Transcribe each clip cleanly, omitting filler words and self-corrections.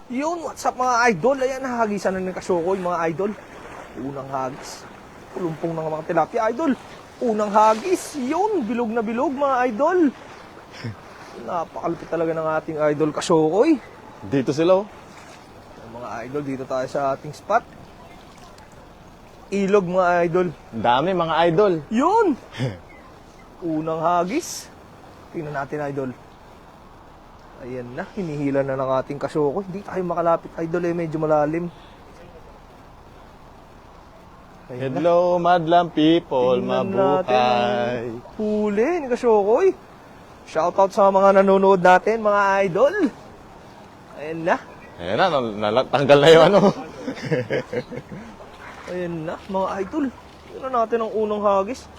Yun, what's up mga idol? Ayan, hagisan na ng Kasyokoy mga idol. Unang hagis. Pulumpong ng mga tilapia idol. Unang hagis. Yun, bilog na bilog mga idol. Napakalupit talaga ng ating idol Kasyokoy. Dito sila, oh. Mga idol, dito tayo sa ating spot. Ilog mga idol. Dami, mga idol. Yun! Unang hagis. Tingnan natin idol. Ayan na, hinihila na ng ating Kasyokoy. Hindi tayo makalapit idol medyo malalim. Ayan na. Hello, madlang people, Tingnan mabuhay. natin. Huli ni Kasyokoy. Shoutout sa mga nanonood natin, mga idol. Ayan na. Ayan na, tanggal na yung ano. Ayan na, mga idol. Tingnan natin ang unang hagis.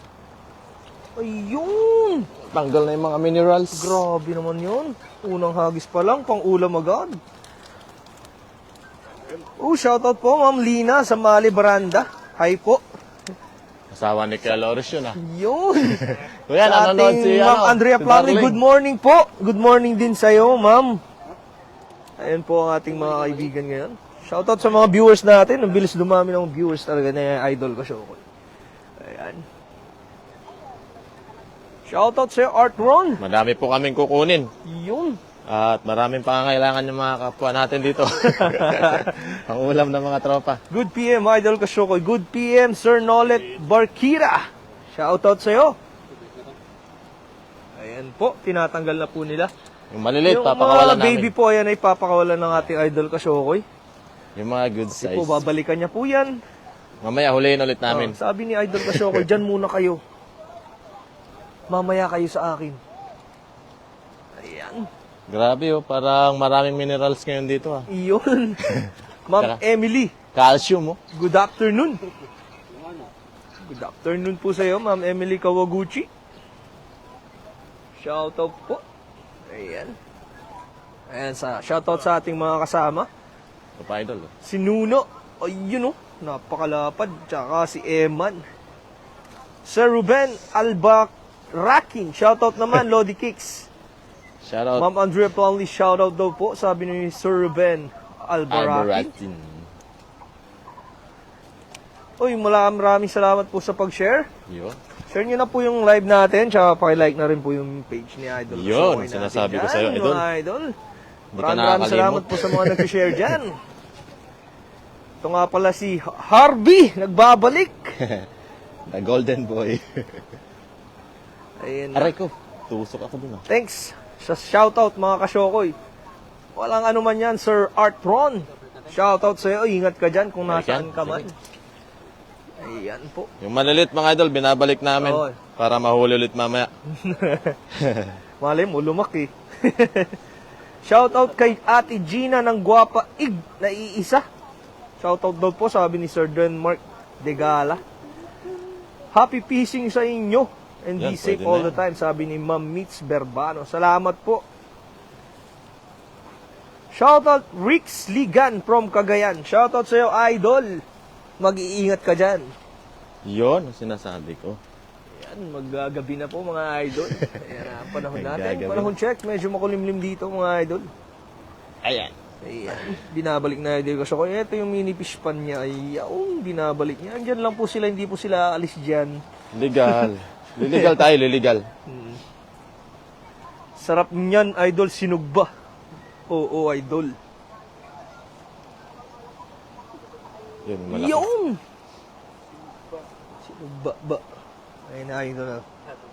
Ayun! Tanggal na yung mga minerals. Grabe naman yun. Unang hagis pa lang, pang ulam agad. Oh, shoutout po, Ma'am Lina sa Mali Baranda. Hi po. Asawa ni Kuya Loris yun, ah. Yun! Kuya, Sa nanonood ating si, Ma'am Andrea si Plumley, Darling. good morning po. Good morning din sa'yo, Ma'am. Ayan po ang ating mga kaibigan ngayon. Shoutout sa mga viewers natin. Ang bilis dumami ng viewers talaga na idol ko show ko. Ayan. Shoutout sa Art Ron. Madami po kaming kukunin. Yun. At maraming pangangailangan yung mga kapwa natin dito. Ang ulam ng mga tropa. Good PM, Idol Kasyokoy. Good PM, Sir Nolet Barkira. Shoutout sa'yo. Ayan po, tinatanggal na po nila. Yung maliliit, Yung papakawalan mga baby namin. po, ayan ay papakawalan ng ating Idol Kasyokoy. Yung mga good Kasi size. po, babalikan niya po yan. Mamaya huliin ulit namin. Sabi ni Idol Kasyokoy, dyan muna kayo. Mamaya kayo sa akin. Ayan. Grabe, oh. Parang maraming minerals ngayon dito, ah. Iyon. Ma'am Tara. Emily, Calcium, oh. good afternoon. Good afternoon po sa iyo, Ma'am Emily Kawaguchi. Shoutout po. Ayan. Ayan, shoutout sa ating mga kasama. Ito pa, idol, oh. Si Nuno. Ayun, oh. Napakalapad. Tsaka si Eman. Sir Ruben Albaraking. Shoutout naman, Lodi Kicks. Shoutout. Ma'am Andrea Plumley, shoutout daw po. Sabi ni Sir Ruben Albaraking. Albaratin. Uy, maraming salamat po sa pag-share. Yun. Share nyo na po yung live natin, tsaka pakilike na rin po yung page ni Idol. Yun, Kasyokoy natin sinasabi ko dyan, sa'yo, Idol. Mga Idol. Hindi ka Maraming nakakalimot. salamat po sa mga nag-share dyan. Ito nga pala si Harvey, nagbabalik. The golden boy. Ayun. Aray ko, tusok ako dun, ah. Thanks sa shoutout mga Kasyokoy. Walang ano man yan, Sir Art Ron. Shoutout sa'yo, ingat ka dyan kung nasaan ka man. Ayan po. Yung maliliit mga idol, binabalik namin Oo. para mahuli ulit mamaya. Malay mo, lumaki. Shoutout kay Ate Gina ng Guapa Ig na iisa. Shoutout daw po, sabi ni Sir Denmark Degala. Happy fishing sa inyo. And be Yan, safe pwede all na the time, sabi ni Ma'am Mitz Berbano. Salamat po. Shoutout Rix Ligan from Cagayan. Shoutout sa iyo, Idol. Mag-iingat ka dyan. Yun, ang sinasabi ko. Ayan, maggagabi na po mga idol. Ayan na ang panahon natin. Maggagabi. Panahon check, medyo makulimlim dito mga idol. Ayan. Ayan, binabalik na idol ko. So, kung ito yung mini fish pan niya, ay binabalik niya. Andyan lang po sila, hindi po sila alis dyan. Legal. Liligal tayo, liligal. Sarap niyan, idol, sinugba. Oo, idol. Yun, malaki. Yung! Sinugba, ba. Ayun na, idol.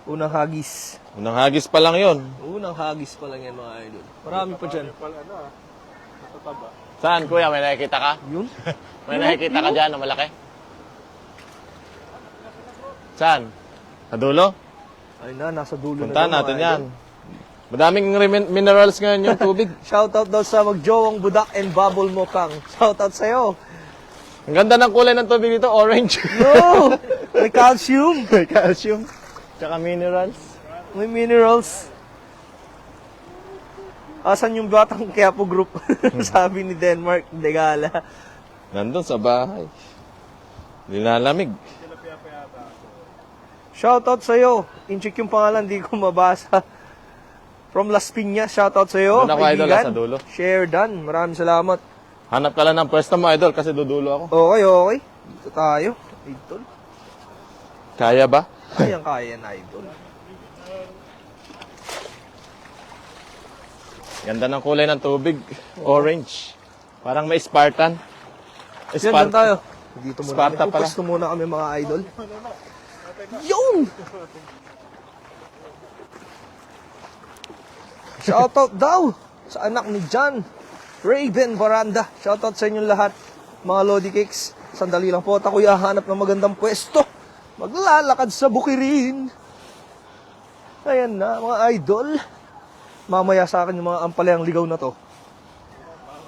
Unang hagis. Unang hagis pa lang yun. Unang hagis pa lang yan mga idol. Marami pa dyan. Saan, kuya? May nakikita ka? Yun? May nakikita ka dyan na malaki? Saan? Sa dulo? Ayun na, nasa dulo Puntahan na. natin yan. Madaming minerals ngayon yung tubig. Shoutout daw sa magjowang budak and bubble mokang. Shoutout sa'yo. Ang ganda ng kulay ng tubig dito, orange. Yo! May calcium. May calcium. Tsaka minerals. May minerals. Asan yung batang Quiapo group? Sabi ni Denmark Degala. Nandun sa bahay. Nilalamig. Shoutout sa'yo. Incheck yung pangalan, di ko mabasa. from Las Piñas. Shoutout sa iyo. Doon ako, idol, sa dulo. Share done. Maraming salamat. Hanap ka lang ng pwesto mo, idol, kasi dudulo ako. Okay. Dito tayo. Idol. Kaya ba? Kaya na, idol. Ganda ng kulay ng tubig. Orange. Parang may Spartan. Yan, dyan tayo. Dito muna. Sparta pala. Pwesto muna kami mga idol. Yun! Shoutout daw sa anak ni John Raven Baranda. Shoutout sa inyong lahat, mga Lodi Cakes. Sandali lang po at ako'y hahanap ng magandang pwesto. Maglalakad sa bukirin. Ayan na, mga idol. Mamaya sa akin yung mga ampalayang ligaw na to.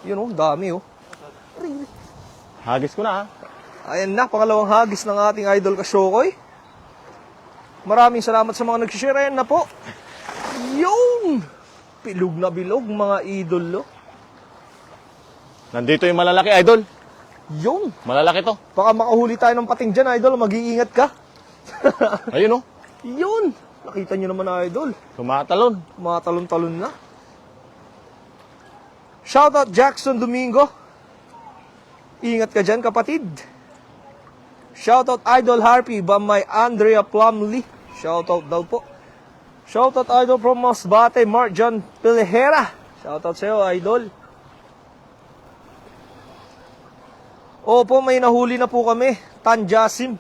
Yun oh, dami oh. Hagis ko na, ha? Ayan na, pangalawang hagis ng ating idol Kasyokoy. Maraming salamat sa mga nag-share. Ayan na po. Yung bilog na bilog, mga idol. Nandito yung malalaki, idol. Yung, Malalaki to. baka makahuli tayo ng pating dyan, idol. Mag-iingat ka. Ayun, oh. Yun. Nakita nyo naman, idol. Tumatalon. Matalon-talon na. Shoutout Jackson Domingo. Ingat ka dyan, kapatid. Shoutout Idol Harpy by my Andrea Plumley. Shoutout daw po. Shoutout Idol from Masbate, Mark John Pilihera. Shoutout sa'yo, Idol. Opo, may nahuli na po kami. Tan Jasim.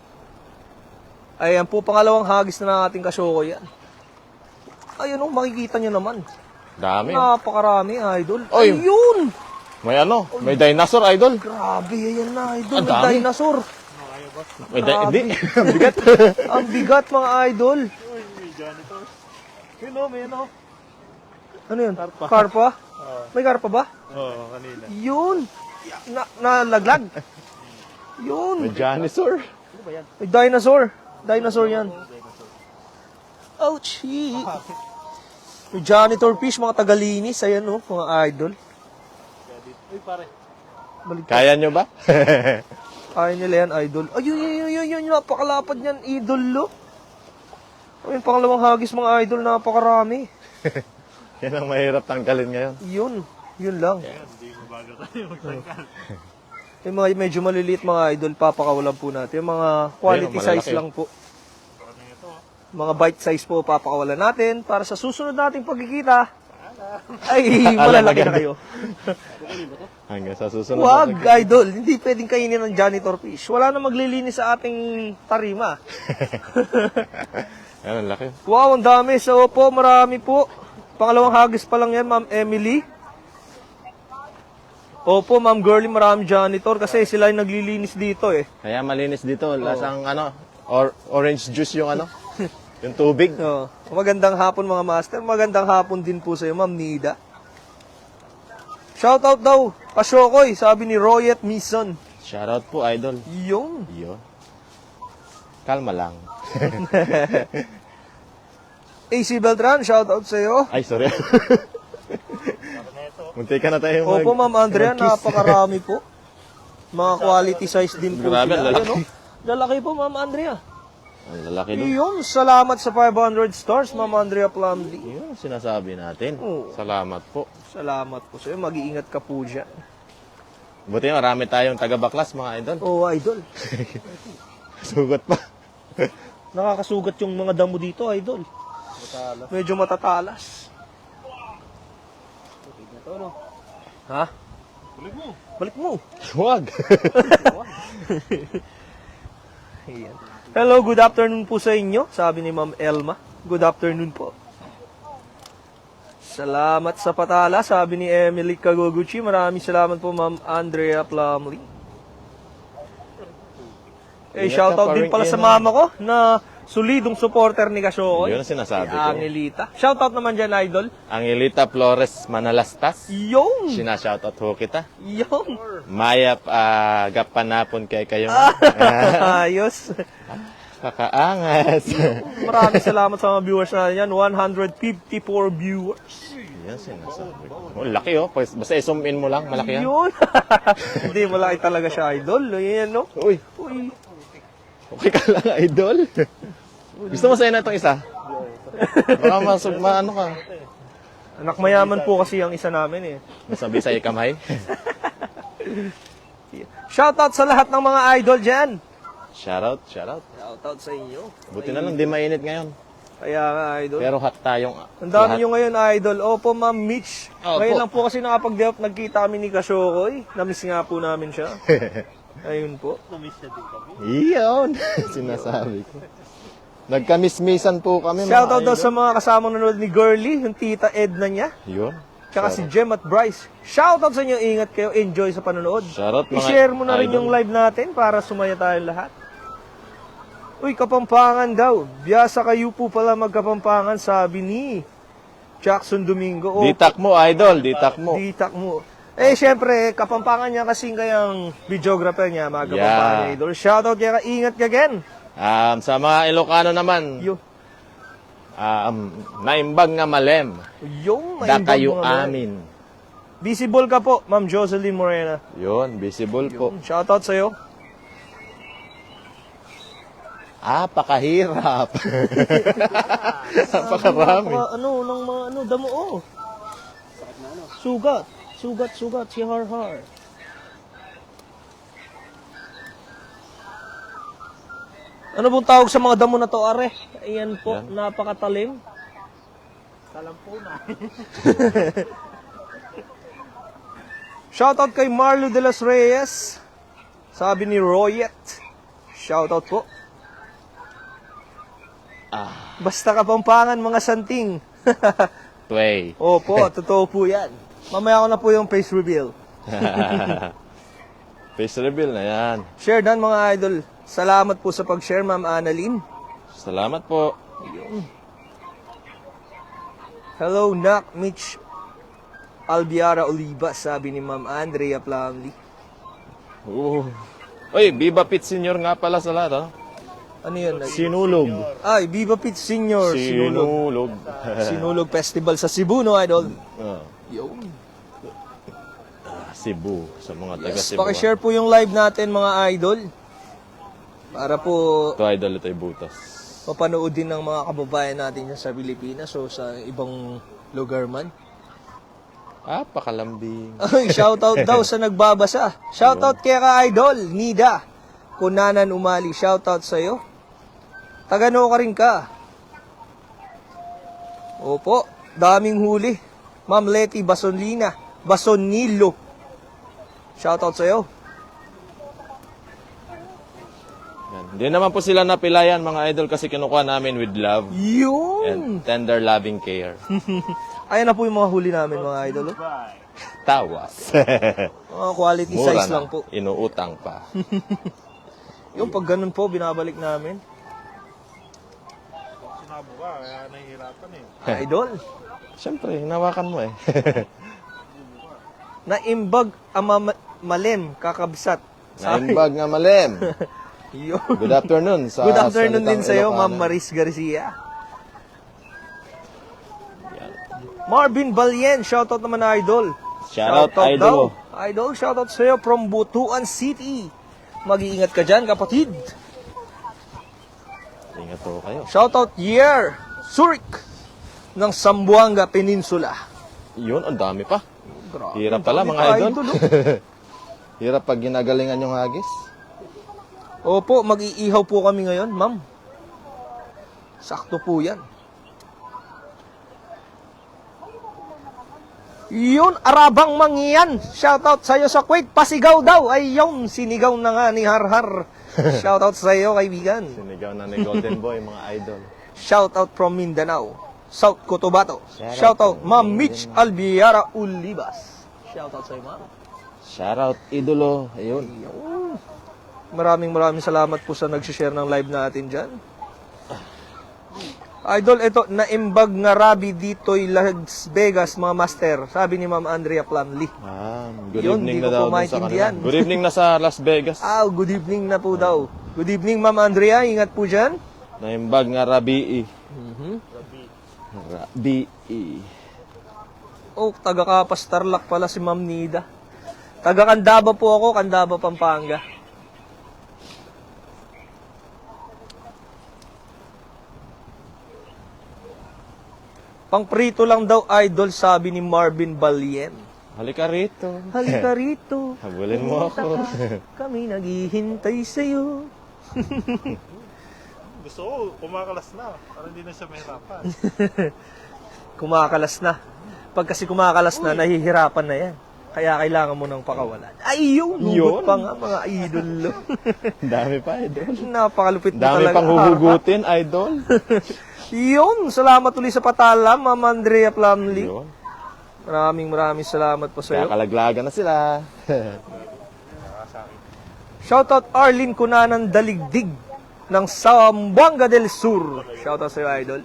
Ayan po, pangalawang hagis na ng ating Kasyokoy yan. Ayun o, makikita nyo naman. Dami. Napakarami, Idol. Oy. Ayun! May ano? May dinosaur, idol. Grabe, ayan na, Idol. Ang May dami. dinosaur. May Grabe. hindi. Ang bigat. Ang bigat, mga Idol. Yun o, may ano. Ano yun? Karpa. May karpa ba? Oo, kanina. Yun. Nalaglag. Yun. May dinosaur. May dinosaur. Dinosaur yan. Oh, gee. May janitor fish, mga tagalinis. Ayan o, mga idol. Uy, pare. Balik. Kaya nyo ba? Kaya nila yan, idol. Ayun, napakalapad yan, idol, lo. Ayun, pangalawang hagis, mga idol, napakarami. Yan ang mahirap tanggalin ngayon. Yun lang. Hindi mo bago tayo magtangkal. Yung mga medyo maliliit, mga idol, papakawalan po natin. Yung mga quality Ayun, malalaki. size lang po. Mga bite size po, papakawalan natin. Para sa susunod nating pagkikita, ay, malalaki na kayo. Hanggang sa susunod. Wag, na idol. Hindi pwedeng kainin ng janitor fish. Wala na maglilinis sa ating tarima. Yan, ang laki. Wow, ang dami. So po, marami po. Pangalawang hagis pa lang yan, Ma'am Emily. Opo, Ma'am Girlie, marami janitor kasi sila yung naglilinis dito eh. Kaya malinis dito. Lasang ano, orange juice yung ano. Yung tubig. So, magandang hapon mga master. Magandang hapon din po sa iyo, Ma'am Nida. Shoutout daw, Kasyokoy, sabi ni Royet Mison. Shoutout po, idol. Yung. Yun. Kalma lang. AC Beltran, shoutout sa iyo. Ay, sorry. Munti ka na tayo Opo, Ma'am Andrea, napakarami po. Mga quality size din po Grabe, sila. lalaki. Ayun, oh. Lalaki po, Ma'am Andrea. Ang lalaki doon. Yun, salamat sa 500 stars, Ma'am Andrea Plumley. Yun ang sinasabi natin. Oo. Salamat po. Salamat po sa iyo. Mag-iingat ka po dyan. Buti marami tayong taga-baklas, mga idol. Oh, idol. Sugot pa. Nakakasugat yung mga damo dito, idol. Medyo matatalas. Ha? Balik mo. Huwag. Ayan. Hello, good afternoon po sa inyo. Sabi ni Ma'am Elma. Good afternoon po. Salamat sa patala, sabi ni Emily Kagoguchi. Maraming salamat po, Ma'am Andrea Plumley. Eh, Ingat ka, shoutout din paring pala sa Ina. mama ko na solidong supporter ni Kasyokoy. Yun ang sinasabi Si ko. Angelita. Shoutout naman dyan, idol. Angelita Flores Manalastas. Yung! Sinashoutout ho kita. Yung! Mayap gapanapon kay kayo. Ayos. Kakaangas. Maraming salamat sa mga viewers natin yan. 154 viewers. Yan sinasabi ko. Oh, laki oh. Basta i-zoom in mo lang. Malaki yan. Yun. Hindi, malaki talaga siya, idol. Ayan, no? Uy, Uy. okay ka lang, idol. Gusto mo sa'yo na itong isa? Baka ano ka. Anak mayaman po kasi ang isa namin eh. Nasabi sa ikamay. Shoutout sa lahat ng mga idol dyan. Shoutout, shoutout. Shoutout sa inyo. Buti na lang, di mainit ngayon. Kaya nga, idol. Pero hot tayong Ang dami nyo ngayon, idol. Opo, Ma'am Mitch. Opo. Ngayon lang po kasi nagkita kami ni Kasyokoy. Namiss nga po namin siya. Ayun po. Na-miss na din kami. Iyon, sinasabi ko. Nagkamismisan po kami. mga Shoutout daw idol. sa mga kasamang nanonood ni Girlie, yung tita Edna niya. Yun. Tsaka si Jem at Bryce. Shoutout sa inyo, ingat kayo, enjoy sa panonood. Shoutout mga I-share mo na rin idol. yung live natin para sumaya tayong lahat. Uy, Kapampangan daw. Biyasa kayo po pala magkapampangan, sabi ni Jackson Domingo. Oh, Ditak mo, idol. Ditak mo. ditak mo. Eh, syempre, Kapampangan niya kasing kayang videographer niya, mga Kapampangan Yeah. idol. Shoutout kaya, ingat ka again. Sa mga Ilocano naman, Yo, naimbag nga malem. yung Da maimbag kayo mga mga. amin. Visible ka po, Ma'am Jocelyn Morena. Yun, visible po. Shoutout sa'yo. Pakahirap. Napakarami. Ng mga damo, oh. Sugat. Si Har. Ano pong tawag sa mga damo na to, are? Ayan po, Yan. napakatalim. Talampunan. Shoutout kay Marlo de los Reyes. Sabi ni Royet. Shoutout po. Basta Kapampangan, mga santing. Tway. Opo, totoo po yan. Mamaya ko na po yung face reveal. Face reveal na yan. Share dan mga idol. Salamat po sa pag-share, Ma'am Annalyn. Salamat po. Hello, Nak, Mitch, Albiara Oliva, sabi ni Ma'am Andrea Plumley. Uy, Viva Pit Senior nga pala sa lahat, oh. Ano yun? Sinulog. Ay, Viva Pit Senior. Sinulog. Sinulog Festival sa Cebu, no, idol? Ah, Yun. Cebu. Sa mga taga Yes, Cebu. pakishare po yung live natin, mga idol. Para po Ito, idol. Ito'y butas. mapanood din ng mga kababayan natin dyan sa Pilipinas o sa ibang lugar man. Pakalambing. Ay, shoutout daw sa nagbabasa. Shoutout kay ka-idol, Nida. Kunanan Umali, shoutout sa'yo. Tagano ka rin ka. Opo, daming huli. Ma'am Leti Basonilo. Shoutout sa'yo. Yan. Hindi naman po sila napilayan, mga idol, kasi kinukuha namin with love Yun! and tender loving care. Ayan na po yung mga huli namin, mga idol. Oh. Bye. Tawas. Mga quality Mura size na. lang po. Inuutang pa. Yung pag ganun po, binabalik namin. Sinabo ka, kaya nahihirapan eh. Idol, Siyempre, hinawakan mo eh. naimbag ang malem, kakabsat. Naimbag nga malem. Yun. Good afternoon. Sa Good afternoon din salitang sa'yo, Ilocano. Ma'am Maris Garcia. Marvin Balien, shoutout naman na idol. Shoutout, daw. idol. Idol, shoutout sa'yo from Butuan City. Mag-iingat ka dyan, kapatid. Ingat po kayo. Shoutout Yer Surik ng Zamboanga Peninsula. Yun, ang dami pa. Grabe, Hirap pala, dami mga pa, idol. oh. Hirap pag ginagalingan yung hagis. Opo, mag-iihaw po kami ngayon, ma'am. Sakto po yan. Yun, Arabang Mangyan. Shoutout sa'yo sa Kuwait. Pasigaw daw. Ay, yun, sinigaw na nga ni Harhar. Shoutout sa'yo, kaibigan. Sinigaw na ni Golden Boy, mga idol. Shoutout from Mindanao, South Cotabato. Shoutout Shoutout, from Ma'am Mitch Albiara Ulibas. Shoutout sa'yo, ma'am. Shoutout, idolo. Ayun. Maraming salamat po sa nag-share ng live natin dyan. Idol, ito, naimbag nga rabi dito'y Las Vegas, mga master. Sabi ni Ma'am Andrea Plumley. Good Yun, evening di na ko daw po dun sa maintindihan. kanila. Good evening na sa Las Vegas. Good evening na po daw. Good evening, Ma'am Andrea. Ingat po dyan. Naimbag nga rabii. Mhm. Rabii. Oh, taga-Kapas Tarlac pala si Ma'am Nida. Taga-Candaba po ako, Candaba, Pampanga. Pangprito lang daw, idol, sabi ni Marvin Balien. Halika rito. Halika rito. Habulin mo ako. Kami naghihintay sa'yo. Gusto ko, kumakalas na. Para hindi na siya mahirapan. Kumakalas na. Pag kasi kumakalas na, nahihirapan na yan. Kaya kailangan mo ng pakawalan. Ay, yun! Hugot pa nga, mga idol. Dami pa, idol. Napakalupit mo Dami talaga. pang huhugutin, idol. Yun! Salamat ulit sa patalam, Ma'am Andrea Plumley. Yun. Maraming salamat po sa Kaya iyo. kalaglagan na sila. Shoutout Arlene Cunanan Daligdig ng Zamboanga del Sur. Shoutout sa iyo, idol.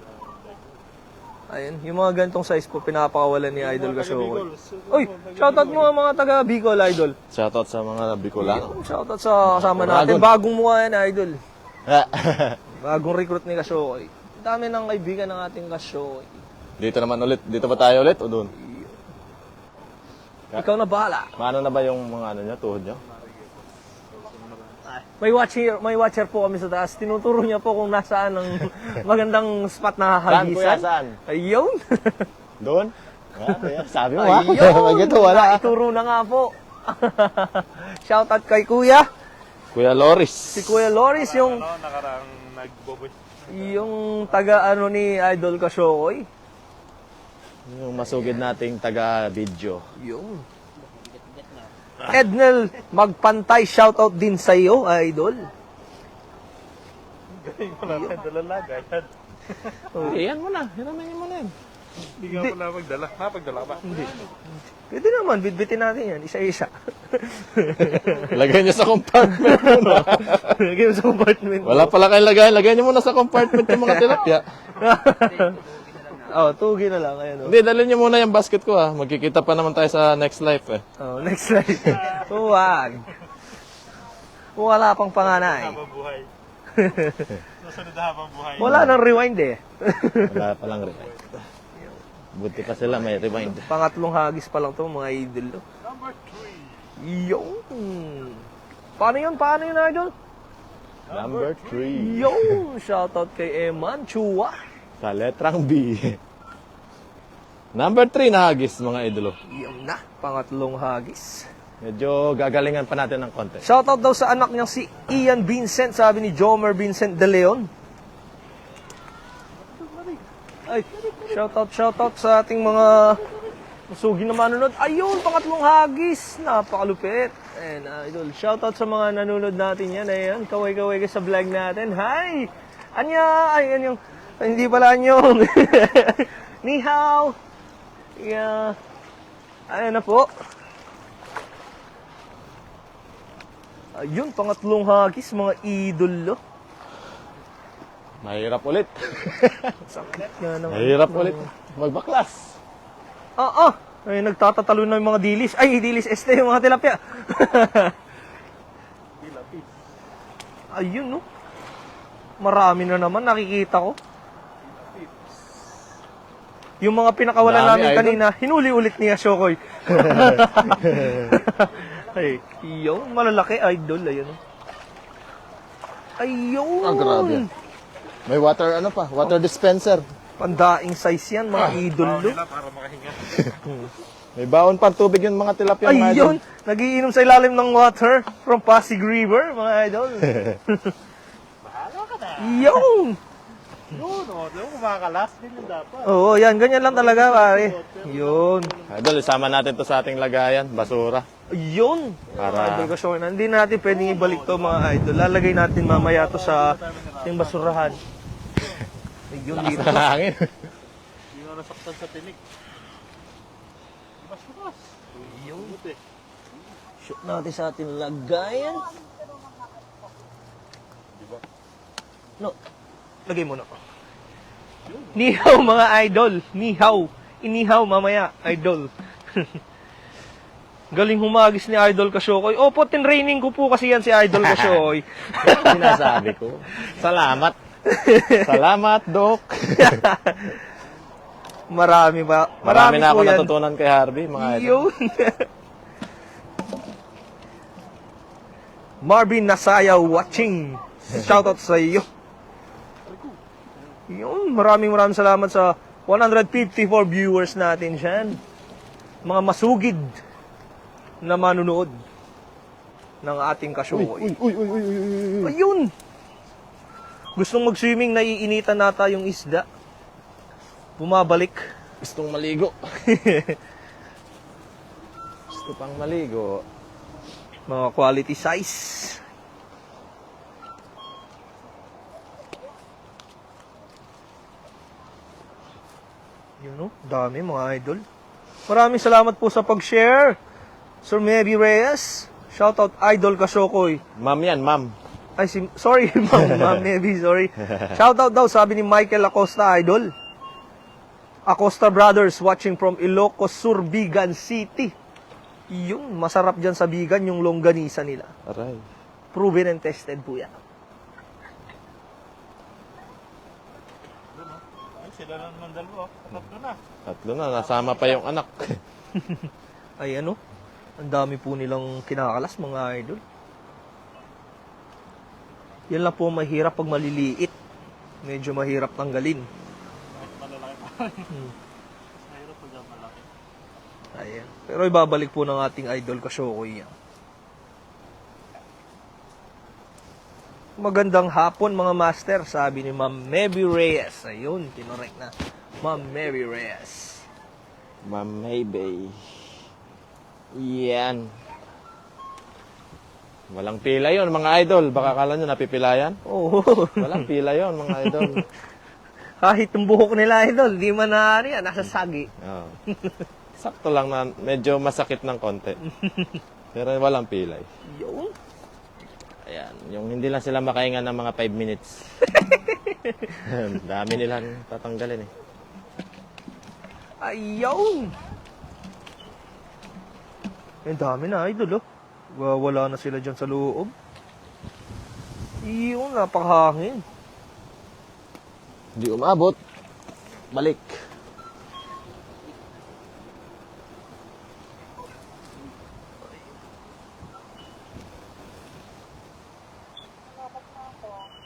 Ayun, yung mga gantong size po pinapakawalan ni Idol Kasyokoy. Uy, shoutout mo ang mga taga Bicol, idol. Shoutout sa mga Bicolano. Shoutout sa kasama natin. Bagong mukha yan, idol. Bagong recruit ni Kasyokoy. Dami ng kaibigan ng ating Kasyokoy. Dito naman ulit. Dito ba tayo ulit o doon? Ikaw na bahala. Maano na ba yung mga ano nyo, tuhod nyo? May watcher po kami sa taas. Tinuturo niya po kung nasaan ang magandang spot na Saan, kuya? hagisan. Saan? Ayun. Doon? Sabi mo ha? Ayun. Maganda, wala. Ituro na nga po. Shoutout kay Kuya. Kuya Loris. Si Kuya Loris, yung Nakaraang nagboboy. taga ano ni Idol Kasyokoy. Yung masugid nating taga-video. Yung Ednel Magpantay, shoutout din sa iyo, Idol. Galing mo natin, dalalaga. Yan. Yan mo na. Hinamayin mo na yan. Hindi nga pala magdala. Napagdala ba? Hindi. Pwede naman, bitbitin natin yan, isa-isa. Lagay nyo sa compartment muna. Lagyan mo sa compartment. Wala pala kayong lagay. Lagay nyo muna sa compartment yung mga tilapia. Oh, tugi na lang, ayan. Hindi, dalhin nyo muna yung basket ko ha. Magkikita pa naman tayo sa next life eh. Oh, next slide. Huwag. Wala pang panganay. Habang buhay. Nasunod na habang buhay. Wala nang rewind eh. Wala palang rewind. Buti pa sila may rewind. Pangatlong hagis pa lang to, mga idol. Number 3. Yung. Paano yun, idol? Number 3. Yung. Shoutout kay Eman Chua. Sa letrang B. Number 3 na hagis, mga idolo. Yung na, pangatlong hagis. Medyo gagalingan pa natin ng konti. Shoutout daw sa anak niyang si Ian Vincent, sabi ni Jomer Vincent De Leon. Ay, shoutout sa ating mga masugi na manonood. Ayun, pangatlong hagis. Napakalupit. And idol, shoutout sa mga nanonood natin yan. Ayan, kaway-kaway ka sa vlog natin. Hi! Anya! Ay, yan yung... Hindi pala anyong. Ni hao. Yeah. Ayan na po. Ayun, pangatlong hagis, mga idolo. Mahirap ulit. Sakit nga naman. Mahirap ulit. Magbaklas. Ay, nagtatatalo na yung mga dilis. Ay, dilis este, yung mga tilapia. Ayun, no. Marami na naman, nakikita ko. Yung mga pinakawalan Dami, namin idol. kanina, hinuli ulit niya, Shokoy. Ay, yung malalaki, idol. Ayun. Ayun. Ah, grabe. May water, water dispenser. Pandaing size yan, mga idol. Nila para makahinga. May baon pang tubig yung mga tilapia. mga idol. Ayun, nagiinom sa ilalim ng water from Pasig River, mga idol. Bahala ka na. Yun! Yun, o. Di ba kumakalas? Ganyan dapat. Oo, yan, ganyan lang talaga, pare. Yun. Idol, isama natin to sa ating lagayan. Basura. Yun. Para- Idol ko, hindi natin pwedeng ibalik to, mga idol. Lalagay natin mamaya to sa ating basurahan. Ayun, dito. Sa hangin. Hindi na nasaktan sa tinik. Mas. Yun. Buti. Shoot natin sa ating lagayan. No. Lagay mo na. Nihaw, mga idol. Nihaw. Inihaw mamaya, idol. Galing humagis ni Idol Kasyokoy. Opo, tinraining ko po kasi yan si Idol Kasyokoy. Sinasabi ko. Salamat. Salamat, Doc. Marami Marami na ako po yan. natutunan kay Harvey, mga idol. Yun. Marvin Nasaya watching. Shoutout sa iyo. Yun, maraming salamat sa 154 viewers natin dyan. Mga masugid na manunood ng ating kasyokoy. Ayun! Gustong mag-swimming, naiinitan nata yung isda. Bumabalik. Gustong maligo. Gusto pang maligo. Mga quality size. Yun no, dami mga idol. Maraming salamat po sa pag-share. Sir Mary Reyes. Shoutout Idol Kasyokoy. Ma'am yan, ma'am. Ay, sorry, ma'am, maybe, sorry. Shoutout daw, sabi ni Michael Acosta, Idol. Acosta Brothers, watching from Ilocos Sur, Bigan City. Yung masarap dyan sa Bigan, yung longganisa nila. Aray. Proven and tested po yan. Ay, sila na naman dalawa. Tatlo na. Tatlo na, nasama pa yung anak. Ay ano, ang dami po nilang kinakalas mga idol. Yan lang po mahirap pag maliliit. Medyo mahirap tanggalin. Malalaki pa. Mahirap pag malaki. Ayan. Pero ibabalik po ng ating idol Kasyokoy yan. Magandang hapon mga master, sabi ni Ma'am Mary Reyes. Ayun, kinorek na. Ma'am Mary Reyes. Ma'am Maybay. Yan. Walang pila yon mga idol. Baka kala nyo napipilayan. Oo. Walang pila yon mga idol. Kahit yung buhok nila idol, di man na ano yan, nasa sagi. Oo. Sakto lang na medyo masakit ng konti. Pero walang pilay. Yun. Ayan, yung hindi lang sila makahinga ng mga 5 minutes. Dami nilang tatanggalin eh. Ayun. Ang dami na idol oh. Wala na sila dyan sa loob. Yun, napakahangin. Hindi umabot. Balik.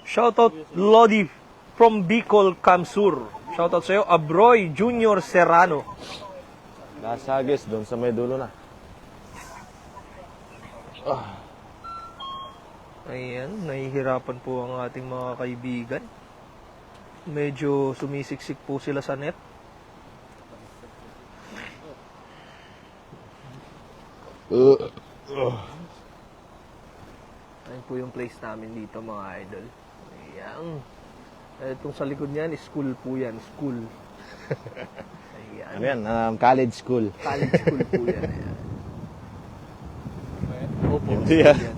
Shoutout Lodi from Bicol, Kamsur. Shoutout sa'yo, Abroy Junior Serrano. Nasagis doon sa may dulo na. Ayan, nahihirapan po ang ating mga kaibigan. Medyo sumisiksik po sila sa net. Ayan po yung place namin dito mga idol. Ayan. Itong sa likod niyan, school po yan. School. Ayan. Ano yan? College school. College school po yan. Ayan. Opo. Hindi school ah. yan.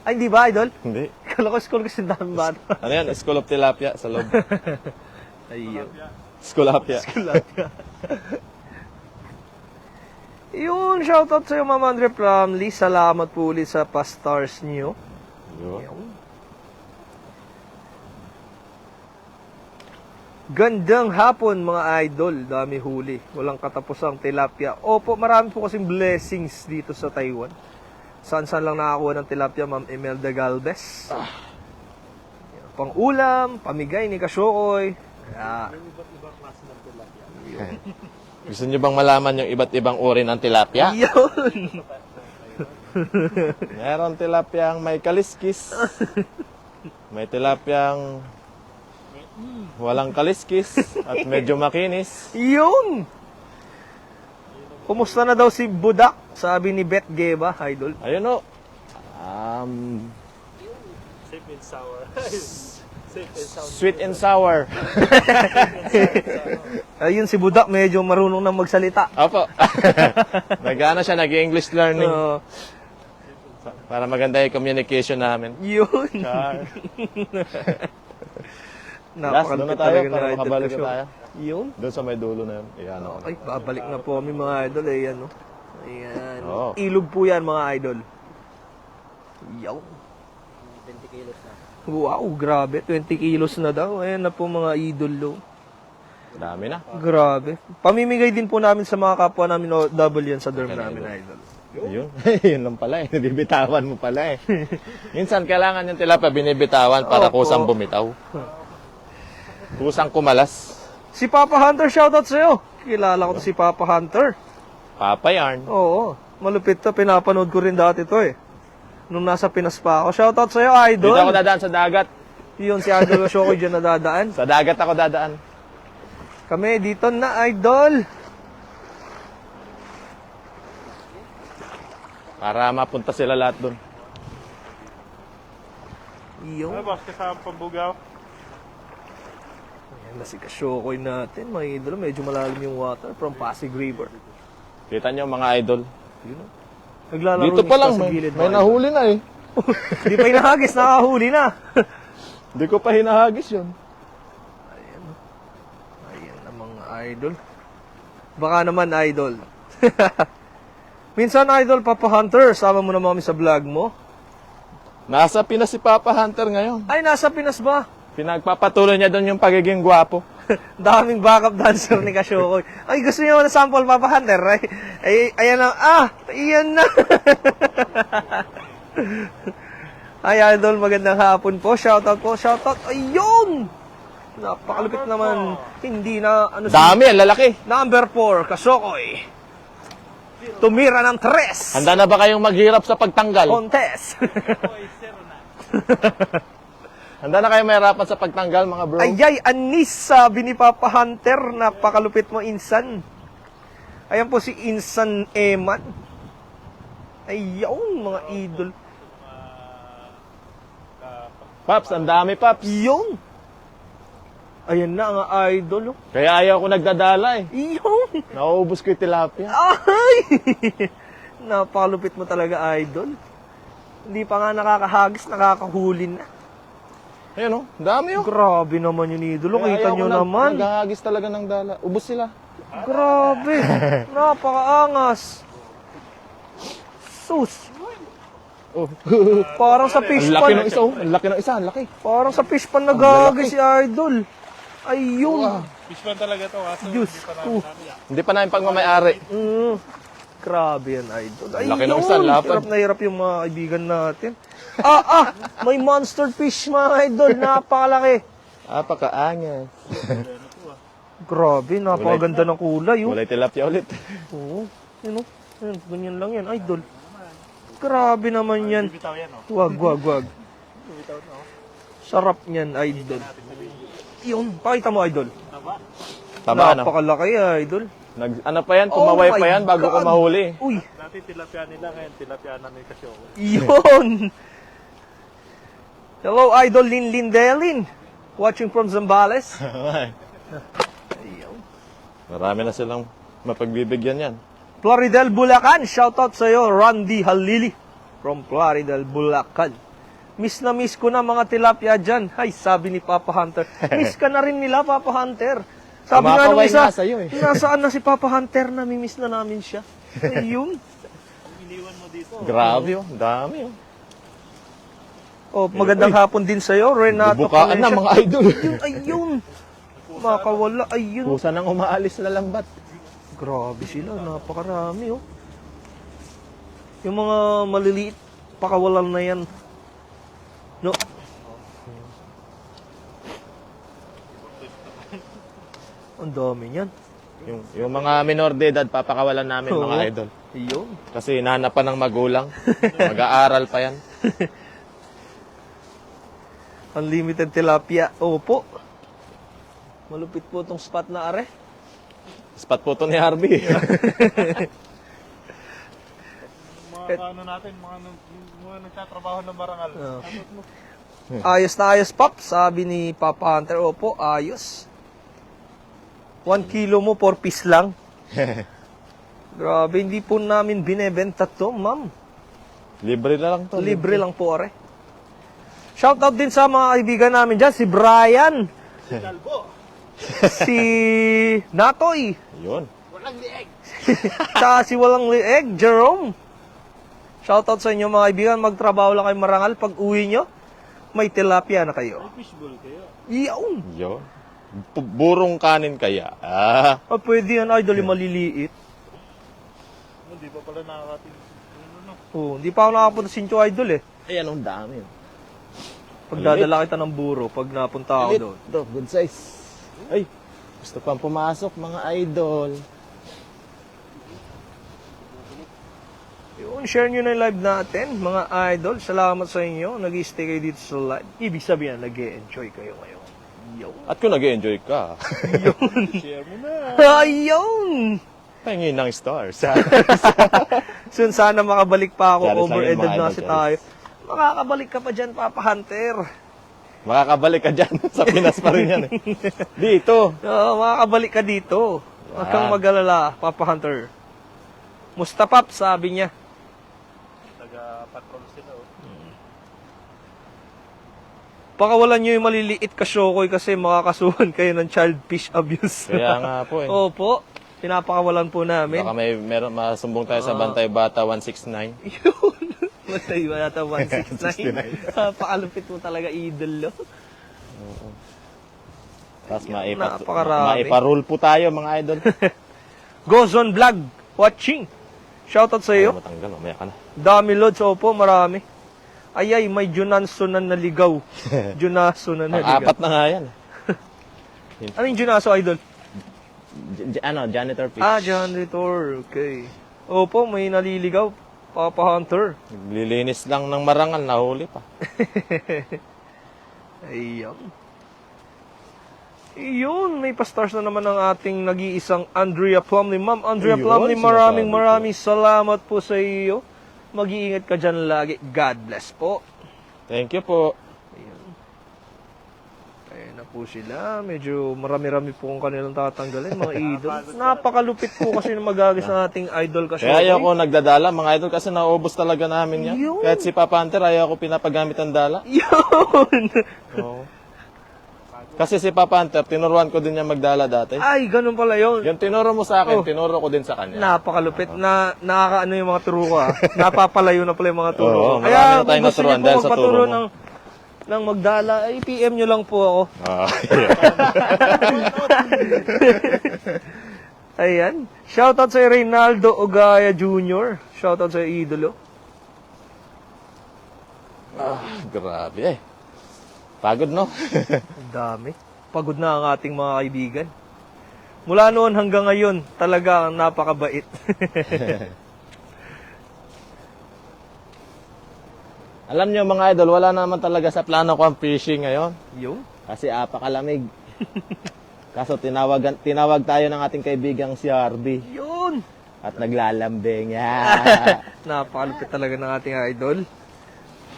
Ay, hindi ba, idol? Hindi. Kala ko school kasi dami ba? Ano yan? School of Tilapia sa loob. Ayun. School Apia. Yun, shoutout sa'yo, Ma'am Andre Plumley. Salamat po ulit sa pa-stars niyo. Yun. Gandang hapon, mga idol. Dami huli. Walang katapusang tilapia. Opo, marami po kasing blessings dito sa Taiwan. Saan-saan lang nakakuha ng tilapia, Ma'am Imelda Galvez. Pang-ulam, pamigay ni Kasyokoy. Kaya, Gusto nyo bang malaman yung iba't ibang uri ng tilapia? yun. Meron tilapyang may kaliskis. May tilapyang walang kaliskis at medyo makinis. Yun! Kumusta na daw si Budak? Sabi ni Beth Geba, idol. Ayun o. Safe and sour. Safe and sour. Sweet and sour. Ayun, si Budak medyo marunong na magsalita. Opo. Nag-ano siya, nag-English learning. Para maganda yung communication namin. Yun. Char. Napakalupit doon na tayo talaga para ng idol makabalik ko na tayo. Yun. Doon sa may dulo na yun. Ayan o. Ay, babalik na po kami mga idol. Ayan, no? Ayan. Oo. Ilog po yan, mga idol. Yaw. 20 kilos na. Wow, grabe. 20 kilos na daw. Ayan na po mga idol, lo. Dami na. Grabe. Pamimigay din po namin sa mga kapwa namin double yan sa dorm Okay, namin, idol. idol. Yun. Yun lang pala eh. Bibitawan mo pala eh. Minsan kailangan yung tilapia binibitawan para Opo. kusang bumitaw. Kusang kumalas. Si Papa Hunter, shoutout sa'yo. Kilala ko to si Papa Hunter. Papa Yarn. Oo, malupit to. Pinapanood ko rin dati to eh. Nung nasa Pinas pa ako. Shoutout sa'yo, Dito ako idol. dadaan sa dagat. Yun, si Idol Shokoy dyan nadadaan. Sa dagat ako dadaan. Kami, dito na, idol. Para mapunta sila lahat dun. Ano Yung, boss, kasama pambugaw? ayan na si Kashokoy natin, mga idol. Medyo malalim yung water from Pasig River. Kita nyo mga idol. Yun, oh. Naglalaro Dito ng pa isda lang, sa may gilid, mga idol. nahuli na eh. Di pa hinahagis, nakahuli na. Hindi ko pa hinahagis yun. Ayan na mga idol. Baka naman idol. Minsan idol, Papa Hunter, sama mo na mami sa vlog mo. Nasa Pinas si Papa Hunter ngayon. Ay, nasa Pinas ba? Pinagpapatuloy niya doon yung pagiging gwapo. Daming backup dancer ni Kashokoy. Ay, gusto niyo na sample, Papa Hunter? Ay, ayan na. Ayan na. Ay, idol, magandang hapon po. Shoutout po, shoutout. Ayun! Napakalupit naman. Hindi na, ano Dami, ang lalaki. Number 4, Kashokoy. Tumira ng 3. Handa na ba kayong maghirap sa pagtanggal? Contest. Handa na kayong mahirapan sa pagtanggal, mga bro? Ayay, anis, sabi ni Papa Hunter. Napakalupit mo, Insan. Ayan po si Insan Eman. Ayun, mga idol. Paps, ang dami, Paps. Yun. Ayan na, mga idol. Oh. Kaya ayaw ko nagdadala eh. Yun. Nauubos ko yung tilapia. Ay! Napakalupit mo talaga, idol. Hindi pa nga nakakahagis, nakakahuli na. Ayun oh, ang dami oh. Grabe naman yun, idol. Kaya Kita ayaw nyo ko naman. naghahagis talaga ng dala. Ubos sila. Grabe. Napakaangas. Sus. Oh. Parang sa fish Ang laki pan. ng isa oh. Ang laki ng isa, ang laki. Parang sa fish pan nagagay si idol. Ayun. Fishman talaga to, kaso Diyos hindi pa ko. namin. Hindi pa namin pagmamayari. Grabe yan, idol. Ayun. Laki ng isa, lapad. Hirap na hirap yung mga kaibigan natin. May monster fish, mga idol. Napakalaki. Apakaangas. Grabe, napakaganda ng kulay. Oh. Walay tilapia ulit. Oo. Yun, oh. Yun, ganyan lang yan, idol. Grabe naman yan. Bitaw yan, oh. Wag. Sarap niyan, idol. Yun, pakita mo, idol. Tama na. Napakalaki, idol. Ano pa yan? Tumaway Oh pa my yan bago ko God. mahuli. Uy, Dati tilapia nila, ngayon tilapia namin kasi ako. yun. Hello, idol Lin Delin. Watching from Zambales. Marami na silang mapagbibigyan yan. Plaridel, Bulacan. Shoutout sa'yo, Randy Halili. From Plaridel, Bulacan. Miss na miss ko na mga tilapia dyan. Ay, sabi ni Papa Hunter. Miss ka na rin nila, Papa Hunter. Sabi nga nung Kumakaway isa, nga sa'yo eh. nasaan na si Papa Hunter? Namimiss na namin siya. Ayun. Iniwan mo dito. Grabe oh. Ang dami oh. Oh, magandang hapon din sa'yo, Renato. Bubukaan na Palencia. mga idol. Ayun. Makawala. Ayun. Kusa nang umaalis na lambat. Grabe sila. Napakarami, oh. Yung mga maliliit, pakawalan na yan. No. Ang dami niyan. Yung mga minor de edad, papakawalan namin Oo. mga idol. Ayun. Kasi hinahanap ng magulang. Mag-aaral pa yan. Unlimited tilapia. Opo. Malupit po itong spot na are. Spot po to ni Harvey. Mga ano natin, mga nagtatrabaho ng barangal. Ayos na ayos, Pop. Sabi ni Papa Hunter. Opo, ayos. 1 kilo mo, 4 piece lang. Grabe, hindi po namin binebenta to, ma'am. Libre na lang to. Libre lang po, are. Shoutout din sa mga kaibigan namin dyan. Si Brian. Si Natoy. Yun. Tsaka si Walang Lieg, Jerome. Shoutout sa inyo mga kaibigan. Magtrabaho lang kayo marangal. Pag uwi nyo, may tilapia na kayo. Fishbowl kayo. Iyaw. Yun. Burong kanin kaya. Ah. Pwede yan, idol, yung maliliit. Hindi pa pala nakakating. Oh, hindi pa ako nakapunta sa Sincho, idol, eh. Ayan, ang dami. Pagdadala kita ng buro, pag napunta ako doon. Ito, good size. Ay, Gusto pang pumasok, mga idol. Yun, share nyo na yung live natin, mga idol. Salamat sa inyo. Nag-stay kayo dito sa live. Ibig sabihin, nag-enjoy kayo ngayon. Yun. At kung nag-enjoy ka, Share mo na. Ayun! pahingin ng stars. Soon sana makabalik pa ako. Charis lang Over-edad yung mga na idol, kasi Charis. tayo. Makakabalik ka pa dyan, Papa Hunter. Makakabalik ka dyan. Sa Pinas pa rin yan eh. Dito. Oo, makakabalik ka dito. Huwag kang Yan. mag-alala, Papa Hunter. Mustapap, sabi niya. Taga-patrol sila. Oh. Pakawalan nyo yung maliliit ka Shokoy kasi makakasuhan kayo ng child fish abuse. Kaya nga po eh. Opo, pinapakawalan po namin. Baka meron masumbong tayo sa Bantay Bata 169. Yun. Matay ba yata 169? Pakalupit mo talaga, idol. No? Tapos Napakarami. maiparule po tayo, mga idol. Gozon Vlog, watching. Shoutout sa iyo. Matanggal, mamaya ka na. Dami loads, opo, marami. Ay, may Junaso na naligaw. Junaso na naligaw. Apat na nga yan. Ano yung Junaso, idol? Janitor fish. Janitor. Okay. Opo, may naliligaw. Papa Hunter. Naglilinis lang ng marangal, nahuli pa. Ayun. Iyon, may pa-stars na naman ang ating nag-iisang Andrea Plumley. Ma'am Andrea Ayun, Plumley, sinasabi maraming salamat po sa iyo. Mag-iingat ka dyan lagi. God bless po. Thank you po. Ayan na po sila. Medyo marami-rami po kung kanilang tatanggalin, mga idol. Napakalupit po kasi na magagis ng ating idol kasi. Kaya ayaw ko nagdadala, mga idol, kasi naubos talaga namin yan. Yun. Kahit si Papa Hunter, ayaw ko pinapagamit ang dala. Yun! Oo. Kasi si Papa Hunter, tinuruan ko din niya magdala dati. Ay, ganun pala yun. Yung tinuro mo sa akin, Oh. tinuro ko din sa kanya. Napakalupit na nakakaano yung mga turo ko ah. Napapalayo na pala yung mga turo ko. Oo, marami na tayong kung gusto naturuan niyo po dahil sa magpaturo turo mo. ng magdala, ay PM nyo lang po ako. Ah, Ayan. Shoutout sa Reynaldo Ogaya Jr. Shoutout sa idolo. grabe eh. Pagod, no? Ang dami. Pagod na ang ating mga kaibigan. Mula noon hanggang ngayon, talaga ang napakabait. Alam niyo, mga idol, wala naman talaga sa plano ko ang fishing ngayon. Yung? Kasi apakalamig. Kaso tinawag tayo ng ating kaibigang si Hardy. Yun! At naglalambing. Yeah. Napakalupit talaga ng ating idol.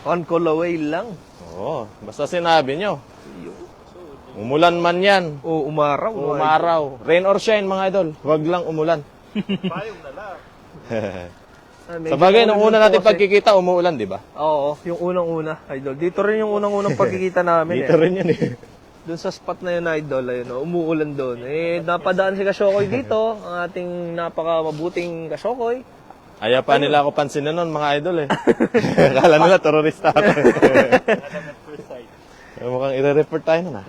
One call away lang. Oo, basta sinabi nyo. Umulan man yan. O umaraw. Umaraw. Rain or shine, mga idol. Huwag lang umulan. Payong na lang. Sa bagay, nung una natin pagkikita, umuulan, di ba? Oo, yung unang-una, idol. Dito rin yung unang-unang pagkikita namin. Dito rin yan eh. Doon sa spot na yun, idol, ayun, umuulan doon. Napadaan si Kasyokoy dito, ang ating napaka-mabuting Kasyokoy. Ayaw pa nila ako pansinin nun, mga idol eh. Akala nila, terorista ako. Mukhang i-report tayo nun ah.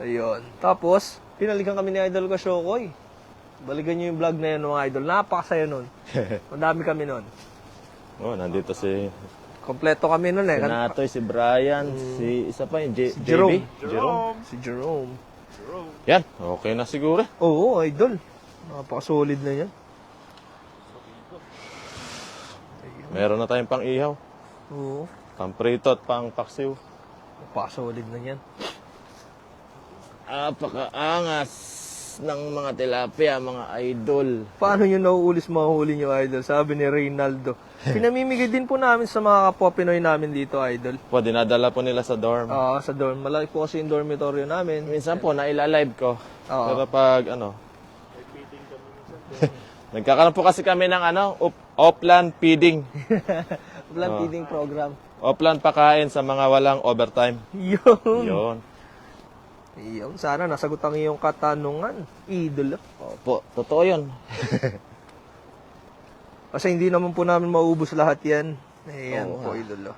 Ayun. Tapos, pinalikan kami ni Idol Kasyokoy. Balikan nyo yung vlog na yun, mga idol. Napakasaya nun. Madami kami nun. Oh, nandito si Kompleto kami nun eh. Natoy, si Brian, si isa pa yung Jerome. Jerome. Si Jerome. Yan, okay na siguro. Oo, idol. Napaka-solid na yan. Meron na tayong pang ihaw, Oo. pang prito at pang paksiw. Napaka-solid na yan. Apakaangas ng mga tilapia, mga idol. Paano nyo nauulis mahuli nyo, idol? Sabi ni Reynaldo. Pinamimigay din po namin sa mga kapwa Pinoy namin dito, idol. Po, dinadala po nila sa dorm. Sa dorm. Malaki po kasi yung dormitorio namin. Minsan po, nailalive ko. Oo. Pero pag nagkakaroon po kasi kami ng offline feeding. Plan feeding program. Offline pakain sa mga walang overtime. Yun. Yun. Yun. Sana nasagot ang iyong katanungan, idol. Opo, totoo yun. Kasi hindi naman po namin maubos lahat yan. Ayan Oo po, nga. idol.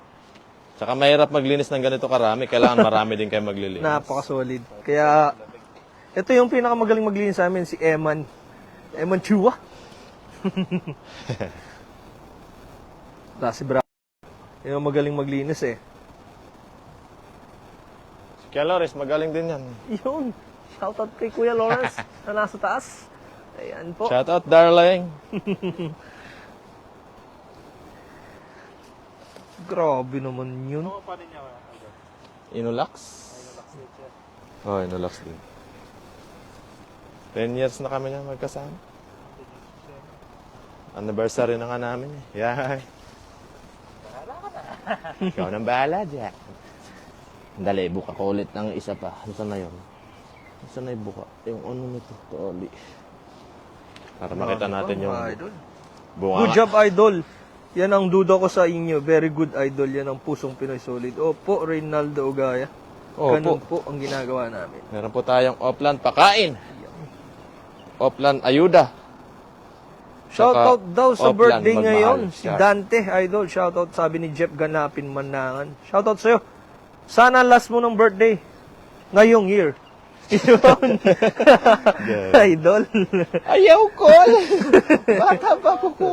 Tsaka mahirap maglinis ng ganito karami. Kailangan marami din kayo maglilinis. Napaka-solid. Kaya, ito yung pinakamagaling maglinis sa amin, si Eman. Eman Chua. Si Bra. Yung magaling maglinis eh. Kaya Lores, magaling din yan. Yun. Shoutout kay Kuya Lawrence na nasa taas. Ayan po. Shout out, darling. Grabe naman yun. Ano pa rin niya? Inulax? Oh, Inulax din. 10 years na kami na magkasama. Anniversary na nga namin eh. Yeah. Ikaw nang bahala dyan. Dali, buka ko ulit ng isa pa. Saan na yun? Saan na buka? Yung ano nito, toli. Para makita natin yung Mga idol. bunga. Good job, idol. Yan ang duda ko sa inyo. Very good, idol. Yan ang pusong Pinoy Solid. Opo, Reynaldo Ogaya. Opo. Ganun po ang ginagawa namin. Meron po tayong offline pakain. Offline ayuda. Shoutout daw sa Oplan, birthday magmahal. ngayon. Si Sure. Dante, idol. Shoutout sabi ni Jeff Ganapin Manangan. Shoutout sa'yo. Sana last mo ng birthday. Ngayong year. Yun. Idol. Ayaw ko! Bata pa ko ko!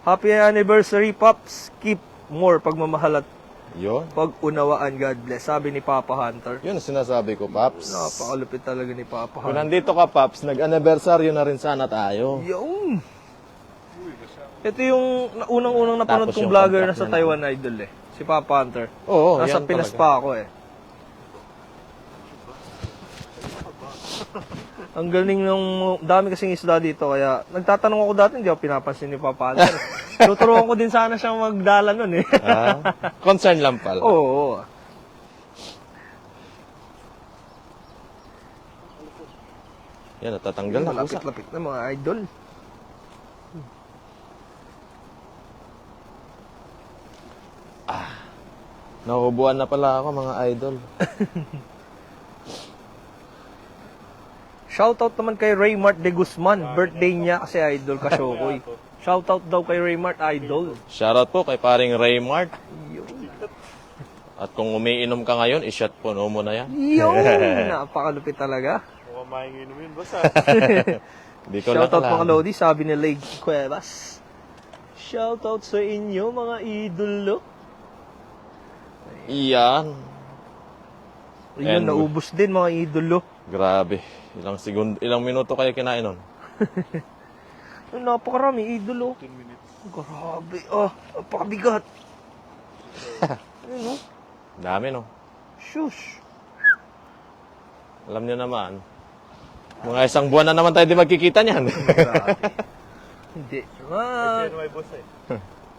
Happy anniversary, Pops. Keep more pagmamahal at Yun. pag-unawaan. God bless. Sabi ni Papa Hunter. Yun ang sinasabi ko, Paps. Napakalupit talaga ni Papa Kung Hunter. nandito ka, Paps, nag-anniversary na rin sana tayo. Yung. Ito yung unang-unang napanood Tapos kong yung vlogger na contract sa na Taiwan Idol eh. Si Papa Hunter. Oo, Nasa yan Pinas talaga. pa ako eh. Ang galing ng dami kasing isda dito kaya nagtatanong ako dati hindi ako pinapansin ni Papa Hunter. Tuturuan ko din sana siyang magdala nun eh. Ah, concern lang pala. Oo. Yan, natatanggal na. Kusa. Malapit-lapit na mga idol. Nakubuan na pala ako, mga idol. Shoutout naman kay Raymart de Guzman. Birthday niya kasi idol Kasyokoy. Shoutout daw kay Raymart Idol. Shoutout po kay paring Raymart. Yun. At kung umiinom ka ngayon, i-shot po mo na yan. Yun! Napakalupit talaga. Mukhang mahinginom yun, boss. Hindi ko lang Shoutout mga alam. Lodi, sabi ni Leg Cuevas. Shoutout sa inyo mga idolo. Iyan. Ayun, And- naubos din mga idolo. Grabe. Ilang minuto kayo kinain nun? Ay, napakarami idolo. 10 minutes. Grabe, napakabigat. Ayun, oh. Dami, no? Shush. Alam niyo naman. Mga isang buwan na naman tayo di magkikita niyan. Grabe. Hindi. CNY, boss eh.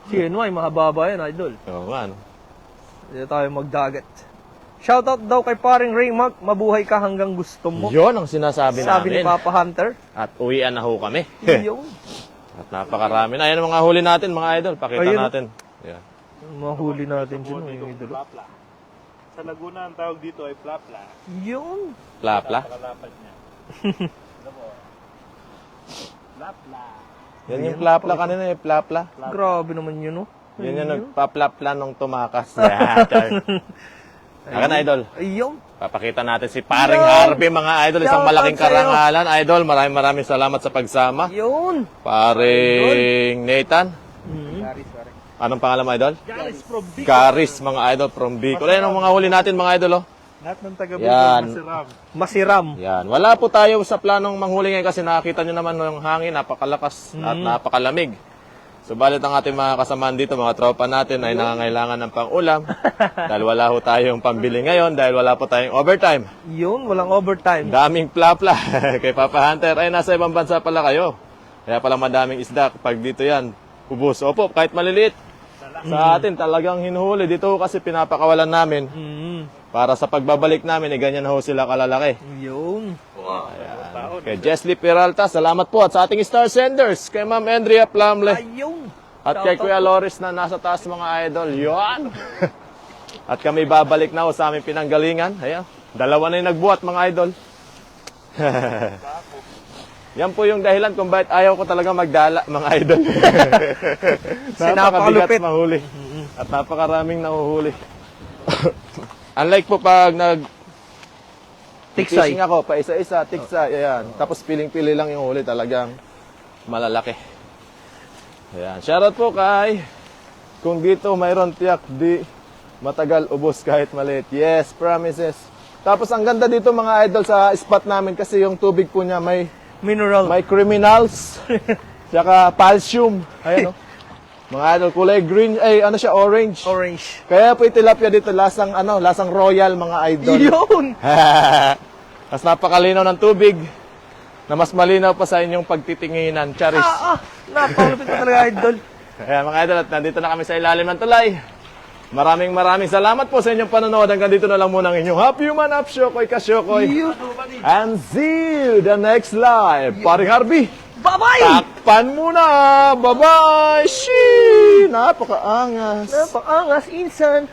CNY, mahababa yan, idol. Oo nga, no? Hindi tayo magdagat. Shoutout daw kay paring Raymark, mabuhay ka hanggang gusto mo. Yun ang sinasabi Sabi ni namin. Papa Hunter. At uwian na ho kami. Yung At napakarami na. Ayan ang mga huli natin, mga idol. Pakita Ayun. natin. Yan. mahuli natin dyan, yung idolo. Plapla. Sa Laguna, ang tawag dito ay plapla. Yung Plapla. Kalapad niya. Ano po? Plapla. Yan yung plapla kanina eh. Plapla. grabe naman yun, oh. Yan yung nagpaplapla nung tumakas. Ayan, idol. Ayun. Papakita natin si paring Harvey, mga idol. Isang Shoutout malaking sa'yo. karangalan. Idol, maraming salamat sa pagsama. Yun. Paring Nathan. Anong pangalan mo, idol? Galis from Bicol. Garis, mga idol from Bicol. Ayan ang mga huli natin, mga idol. Oh. Lahat ng taga Yan. Bicol, masiram. Masiram. Yan. Wala po tayo sa planong manghuli ngayon kasi nakakita nyo naman yung hangin, napakalakas at napakalamig. Subalit ang ating mga kasamaan dito, mga tropa natin ay nangangailangan ng pang-ulam dahil wala po tayong pambili ngayon dahil wala po tayong overtime. Yun, walang overtime. Daming plapla kay Papa Hunter. Ay, nasa ibang bansa pala kayo. Kaya pala madaming isda. Pag dito yan, ubos. Opo, kahit maliliit. Sa atin talagang hinuhuli. Dito kasi pinapakawalan namin para sa pagbabalik namin, ganyan na ho sila kalalaki. Yun. Kay Jesly Peralta, salamat po. At sa ating star senders, kay Ma'am Andrea Plumley. Ayun. At kay Kuya Loris na nasa taas mga idol. Yun! At kami babalik na ho sa aming pinanggalingan. Ayan. Dalawa na yung nagbuhat mga idol. Yan po yung dahilan kung bakit ayaw ko talaga magdala mga idol. Napakabigat napakalupit. mahuli. At napakaraming nahuhuli. Unlike po pag Tiksay. fishing ako, pa isa-isa, tiksay, ayan. Tapos piling-pili lang yung huli, talagang malalaki. Ayan. Shoutout po kay, kung dito mayroon tiyak, di matagal ubos kahit maliit. Yes, promises. Tapos ang ganda dito mga idol sa spot namin kasi yung tubig po niya Mineral. may criminals, tsaka calcium. Ayan, oh. Mga idol, kulay green, orange. Orange. Kaya po yung tilapia dito, lasang royal mga idol. Yun! Mas napakalinaw ng tubig na mas malinaw pa sa inyong pagtitinginan. Charis. Napakalupit pa talaga, idol. Kaya mga idol, at nandito na kami sa ilalim ng tulay. Maraming salamat po sa inyong panonood. Hanggang dito na lang muna ang inyong Happy Human Up, Shokoy Kasyokoy. And see you the next live. Paring Harvey, Bye-bye! takpan muna! Bye-bye! Shee! Napakaangas. Napakangas, insan.